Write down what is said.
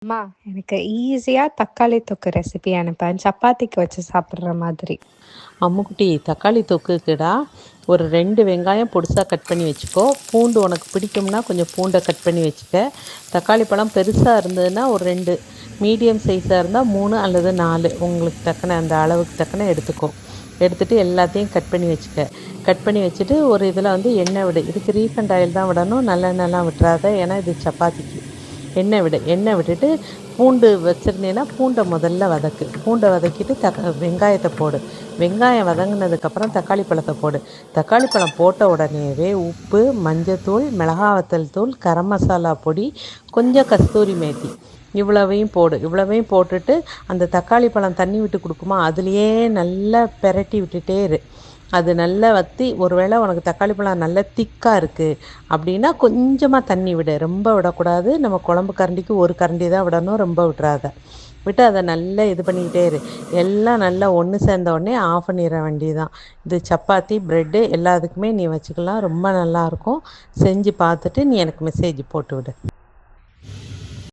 அம்மா, எனக்கு ஈஸியா தக்காளி தொக்கு ரெசிபி அனுப்பேன். சப்பாத்திக்கு வச்சு சாப்பிடுற மாதிரி. அம்முக்குட்டி தக்காளி தொக்குக்குடா ஒரு 2 வெங்காயம் பொடிசாக கட் பண்ணி வச்சுக்கோ. பூண்டு உனக்கு பிடிக்கும்னா கொஞ்சம் பூண்டை கட் பண்ணி வச்சுக்க. தக்காளி பழம் பெருசாக இருந்ததுன்னா ஒரு 2, மீடியம் சைஸாக இருந்தால் 3 அல்லது 4 உங்களுக்கு தக்கன அந்த அளவுக்கு தக்கன எடுத்துக்கோ. எடுத்துகிட்டு எல்லாத்தையும் கட் பண்ணி வச்சுக்க. கட் பண்ணி வச்சுட்டு ஒரு இதில் வந்து எண்ணெய் விடு. இதுக்கு ரீஃபண்ட் ஆயில் தான் விடணும், நல்லெண்ணெய்லாம் விட்டுறாத, ஏன்னா இது சப்பாத்திக்கு. எண்ணெய் விடு. எண்ணெய் விட்டுட்டு பூண்டு வச்சுருந்தீங்கன்னா பூண்டை முதல்ல வதக்கு. பூண்டை வதக்கிட்டு வெங்காயத்தை போடு. வெங்காயம் வதங்கினதுக்கப்புறம் தக்காளி பழத்தை போடு. தக்காளி பழம் போட்ட உடனேவே உப்பு, மஞ்சத்தூள், மிளகாவத்தல் தூள், கரம் மசாலா பொடி, கொஞ்சம் கஸ்தூரி மேத்தி இவ்வளவையும் போடு. இவ்வளவையும் போட்டுட்டு அந்த தக்காளி பழம் தண்ணி விட்டு கொடுக்குமா, அதுலேயே நல்லா பெரட்டி விட்டுட்டே இரு. அது நல்லா வற்றி, ஒருவேளை உனக்கு தக்காளி பழம் நல்லா திக்காக இருக்குது அப்படின்னா கொஞ்சமாக தண்ணி விடு, ரொம்ப விடக்கூடாது. நம்ம குழம்பு கரண்டிக்கு ஒரு கரண்டி தான் விடணும், ரொம்ப விட்டுறாத. விட்டு அதை நல்லா இது பண்ணிக்கிட்டே இரு. எல்லாம் நல்லா ஒன்று சேர்ந்த உடனே ஆஃப் பண்ணிட வேண்டியதான். இது சப்பாத்தி, ப்ரெட்டு எல்லாத்துக்குமே நீ வச்சுக்கலாம், ரொம்ப நல்லாயிருக்கும். செஞ்சு பார்த்துட்டு நீ எனக்கு மெசேஜ் போட்டு விடு.